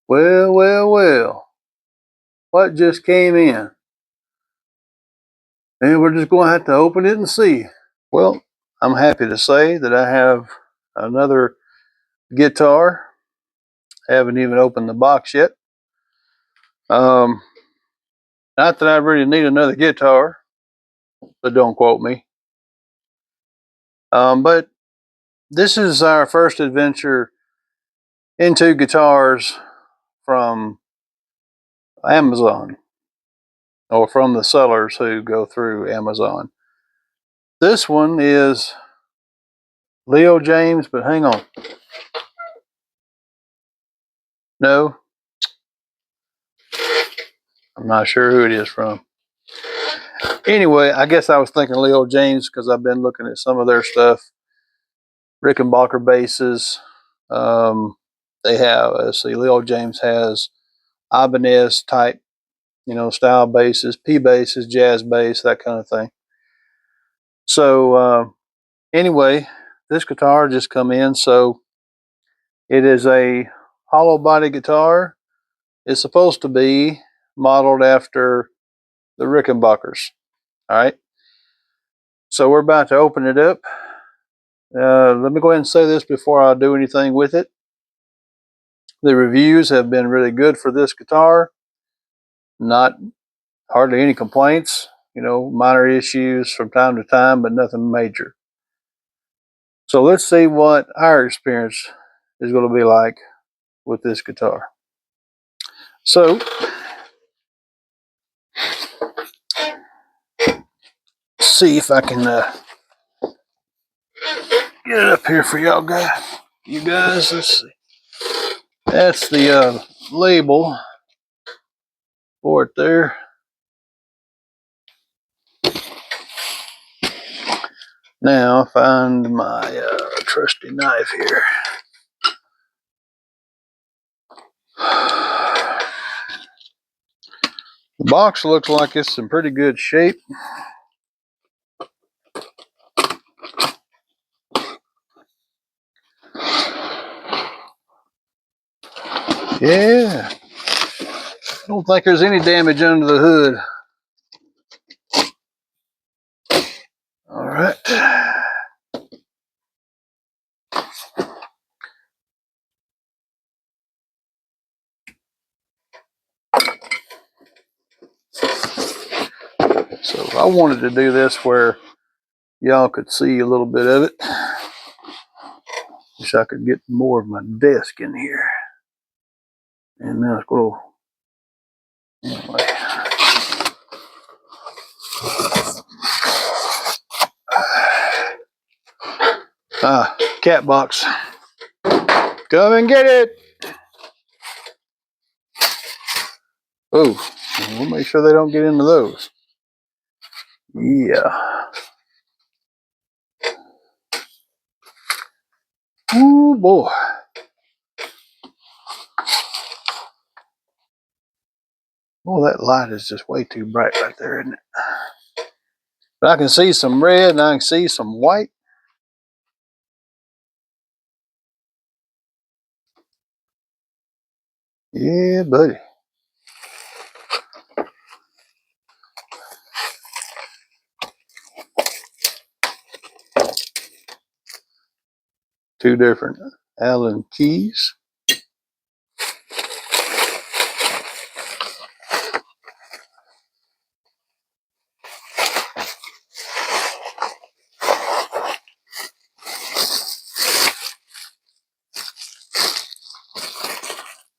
Well, well, well. What just came in? And we're just going to have to open it and see. Well, I'm happy to say that I have another guitar. I haven't even opened the box yet. Not that I really need another guitar, but don't quote me. But this is our first adventure into guitars from Amazon, or from the sellers who go through Amazon. This one is Leo James, but hang on. No, I'm not sure who it is from. Anyway, I guess I was thinking Leo James because I've been looking at some of their stuff. Rickenbacker basses. They have, let's see, Leo James has Ibanez type, style basses, P basses, jazz bass, that kind of thing. So anyway, this guitar just come in. So it is a hollow body guitar. It's supposed to be modeled after the Rickenbackers. All right. So we're about to open it up. Let me go ahead and say this before I do anything with it. The reviews have been really good for this guitar. Not hardly any complaints. Minor issues from time to time, but nothing major. So let's see what our experience is going to be like with this guitar. So see if I can get it up here for y'all guys. You guys, let's see. That's the label for it there. Now find my trusty knife here. The box looks like it's in pretty good shape. Yeah. I don't think there's any damage under the hood. All right. So I wanted to do this where y'all could see a little bit of it. Wish I could get more of my desk in here. And now it's going to, anyway. Cat box. Come and get it. Oh, we'll make sure they don't get into those. Yeah. Oh boy. Oh, that light is just way too bright right there, isn't it? But I can see some red and I can see some white. Yeah, buddy. Two different Allen keys.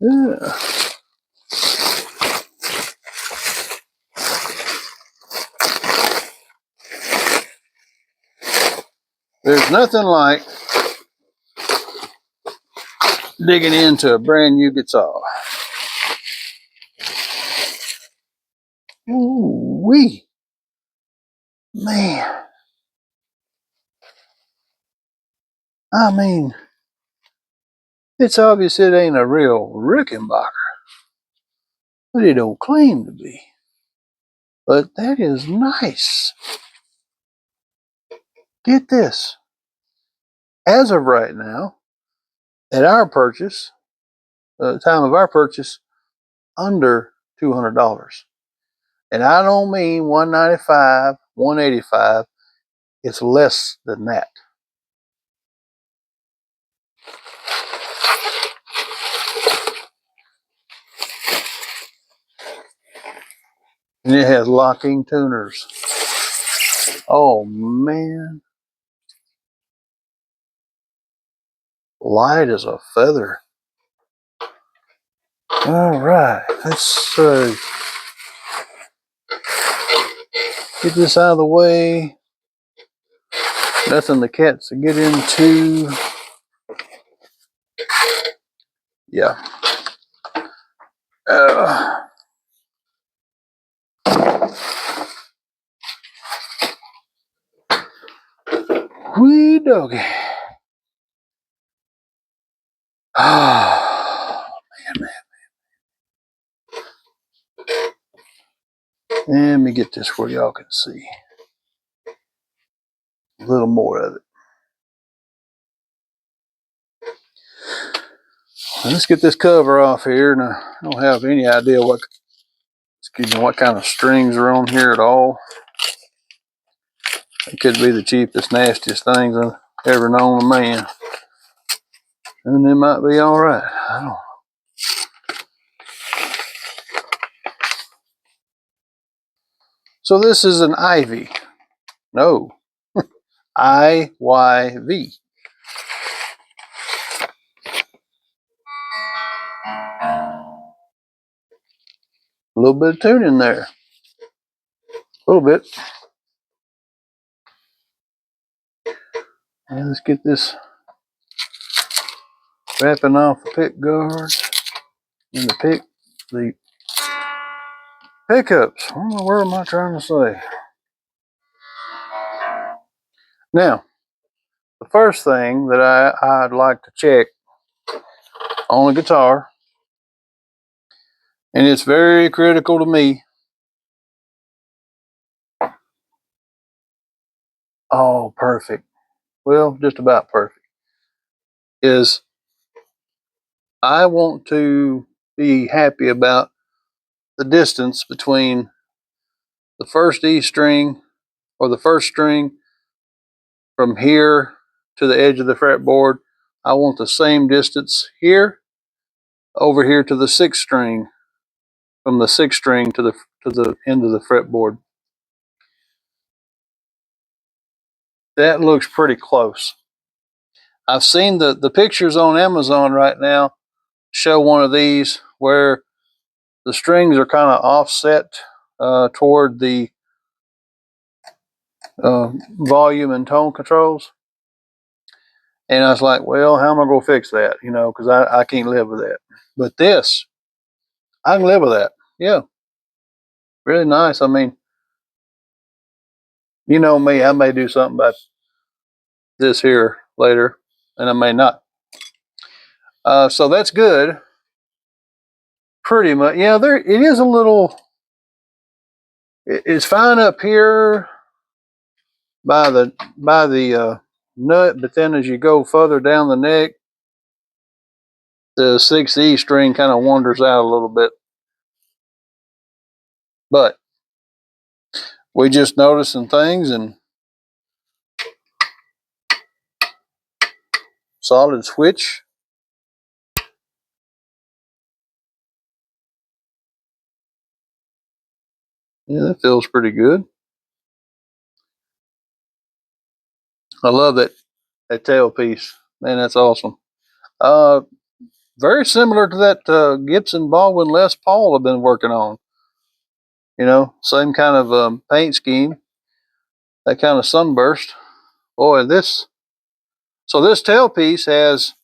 Yeah. There's nothing like digging into a brand new guitar. Ooh wee. Man. I mean, it's obvious it ain't a real Rickenbacker, but it don't claim to be. But that is nice. Get this. As of right now, at our purchase time of our purchase, under $200. And I don't mean $195, $185. It's less than that. And it has locking tuners. Oh man. Light as a feather. All right, let's get this out of the way. Nothing the cats to get into. Yeah. Wee doggy. Ah, man. Let me get this where y'all can see a little more of it. Let's get this cover off here. And I don't have any idea what kind of strings are on here at all. It could be the cheapest, nastiest things I've ever known a man. And it might be all right. I don't know. So this is an IYV. No. IYV. A little bit of tuning there. A little bit. And let's get this wrapping off the pick guards and the pickups. I don't know, what am I trying to say? Now, the first thing that I'd like to check on a guitar, and it's very critical to me. Oh, perfect. Well, just about perfect. Is I want to be happy about the distance between the first E string or the first string from here to the edge of the fretboard. I want the same distance here, over here to the sixth string, from the sixth string to the end of the fretboard. That looks pretty close. I've seen the pictures on Amazon right now show one of these where the strings are kind of offset toward the volume and tone controls. And I was like, well, how am I going to fix that? You know, because I can't live with that. But this, I can live with that. Yeah. Really nice. I mean, you know me, I may do something about this here later, and I may not. So that's good. Pretty much. Yeah, there it is a little, it's fine up here by the nut, but then as you go further down the neck, the 6E string kind of wanders out a little bit. But we just noticing things, and solid switch. Yeah, that feels pretty good. I love that tail piece. Man, that's awesome. Very similar to that Gibson Baldwin Les Paul I've been working on. You know, same kind of paint scheme, that kind of sunburst. Boy, this tailpiece has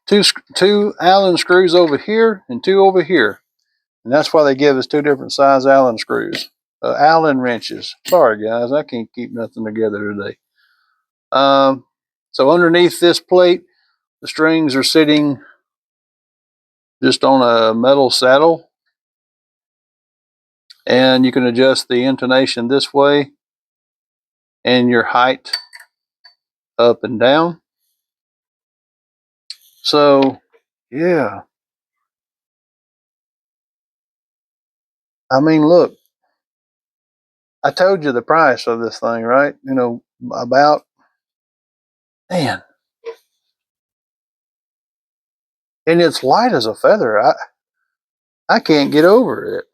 two Allen screws over here and two over here, and that's why they give us two different size Allen screws, Allen wrenches. Sorry guys, I can't keep nothing together today. So underneath this plate, the strings are sitting just on a metal saddle, and you can adjust the intonation this way and your height up and down. So Yeah. I mean, look, I told you the price of this thing, right? You know, about, man, and it's light as a feather. I can't get over it.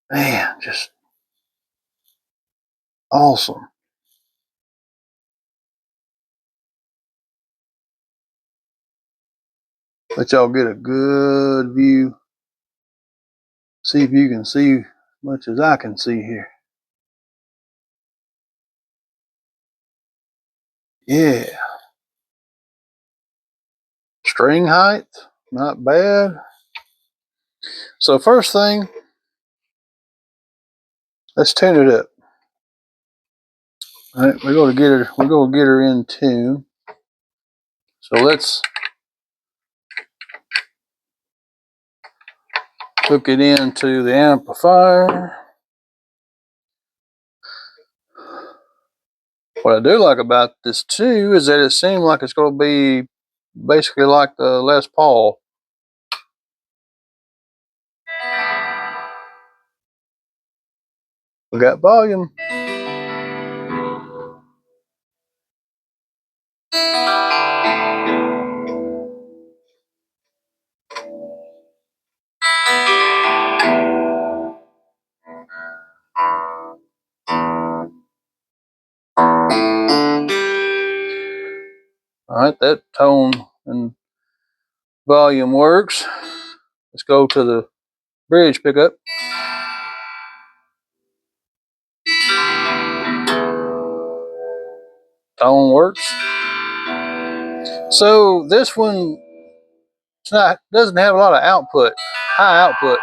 Man, just awesome. Let y'all get a good view. See if you can see as much as I can see here. Yeah. String height, not bad. So first thing, let's tune it up. All right, we're gonna get her. We're gonna get her in tune. So let's hook it into the amplifier. What I do like about this too is that it seems like it's going to be basically like the Les Paul. We got volume. All right, that tone and volume works. Let's go to the bridge pickup. Tone works. So this one, it's not, doesn't have a lot of output, high output.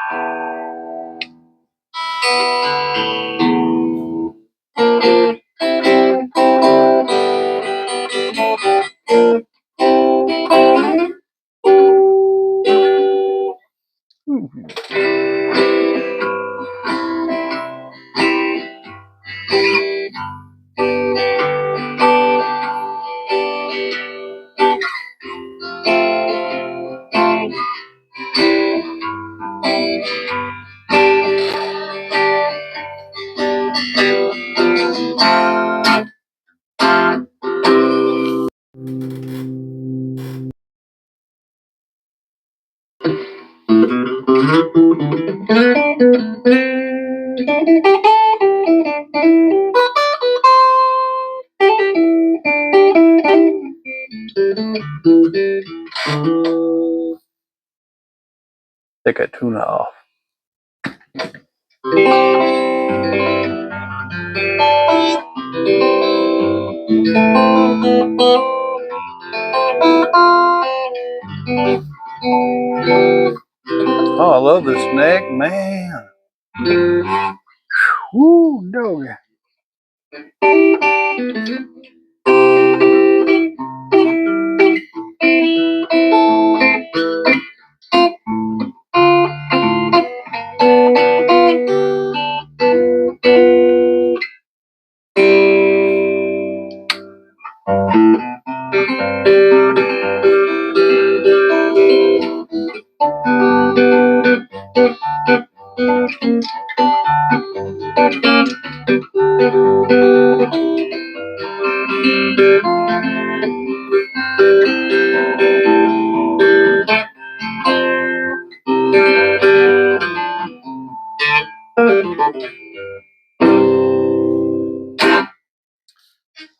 Take that tune off. Oh, I love this neck, man. Woo, doggy.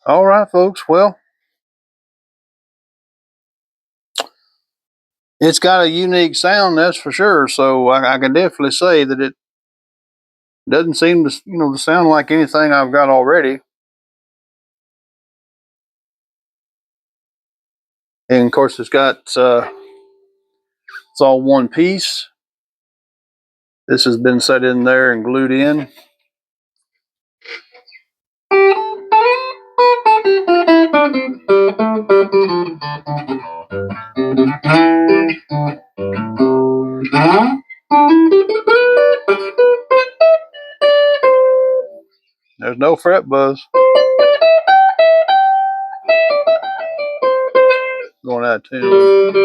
All right, folks. Well, it's got a unique sound, that's for sure. So I can definitely say that it doesn't seem to, to sound like anything I've got already. And of course, it's all one piece. This has been set in there and glued in. There's no fret buzz. Going out of tune.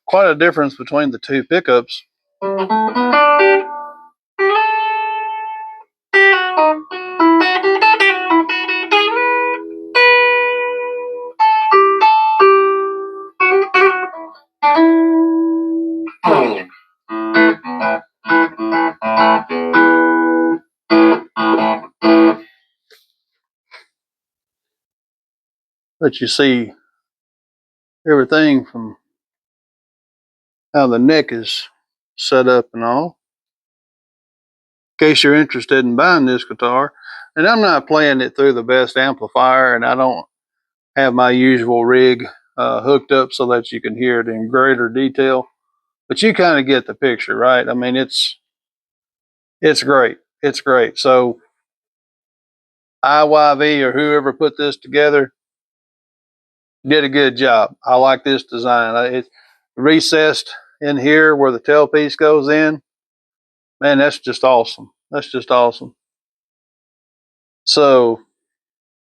Quite a difference between the two pickups. But you see everything from how the neck is set up and all. In case you're interested in buying this guitar, and I'm not playing it through the best amplifier, and I don't have my usual rig hooked up so that you can hear it in greater detail, but you kind of get the picture, right? I mean, it's great. It's great. So IYV or whoever put this together did a good job. I like this design. It's recessed in here where the tailpiece goes in. Man, that's just awesome. That's just awesome. So,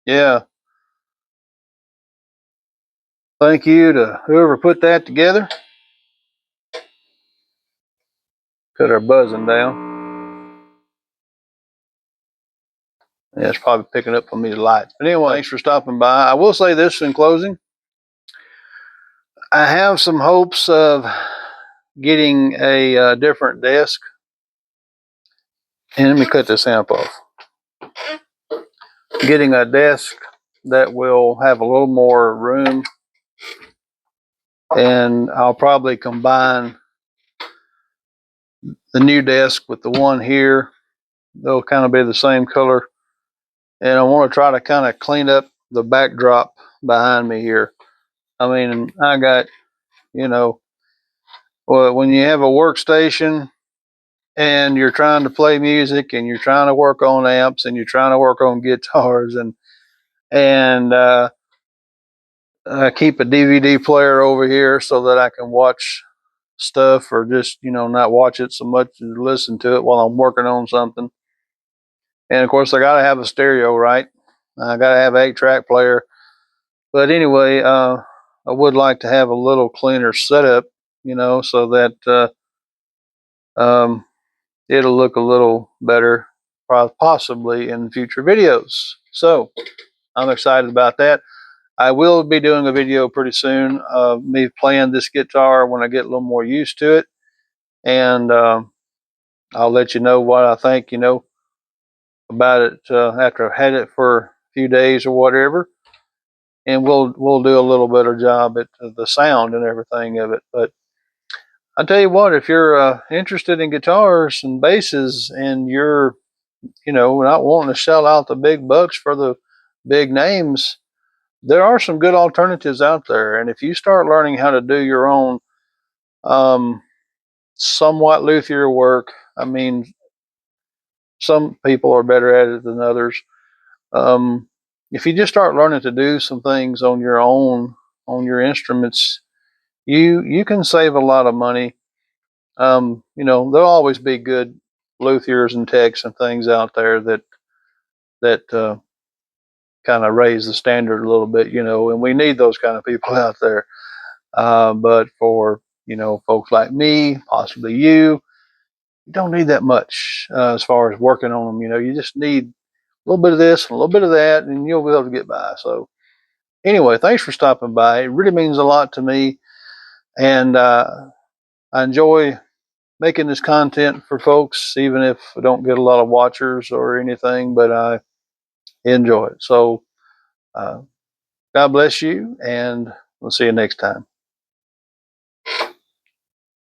yeah, thank you to whoever put that together. Cut our buzzing down. Yeah, it's probably picking up from these lights. But anyway, thanks for stopping by. I will say this in closing. I have some hopes of getting a different desk. And let me cut this amp off. Getting a desk that will have a little more room, and I'll probably combine the new desk with the one here. They'll kind of be the same color, and I want to try to kind of clean up the backdrop behind me here. I mean, I got, you know, well, when you have a workstation and you're trying to play music and you're trying to work on amps and you're trying to work on guitars and keep a DVD player over here so that I can watch stuff, or just, not watch it so much as listen to it while I'm working on something. And of course, I got to have a stereo, right? I got to have an 8-track player. But anyway, I would like to have a little cleaner setup, so that it'll look a little better, possibly in future videos. So I'm excited about that. I will be doing a video pretty soon of me playing this guitar when I get a little more used to it. And I'll let you know what I think, about it after I've had it for a few days or whatever. And we'll do a little better job at the sound and everything of it. But I tell you what, if you're interested in guitars and basses, and you're, not wanting to shell out the big bucks for the big names, there are some good alternatives out there. And if you start learning how to do your own somewhat luthier work, I mean, some people are better at it than others. If you just start learning to do some things on your own, on your instruments, you can save a lot of money. There'll always be good luthiers and techs and things out there that kind of raise the standard a little bit, and we need those kind of people out there. But for folks like me, possibly you don't need that much as far as working on them. You just need a little bit of this and a little bit of that, and you'll be able to get by. So Anyway, thanks for stopping by. It really means a lot to me, and I enjoy making this content for folks, even if I don't get a lot of watchers or anything, but I enjoy it. So, God bless you, and we'll see you next time.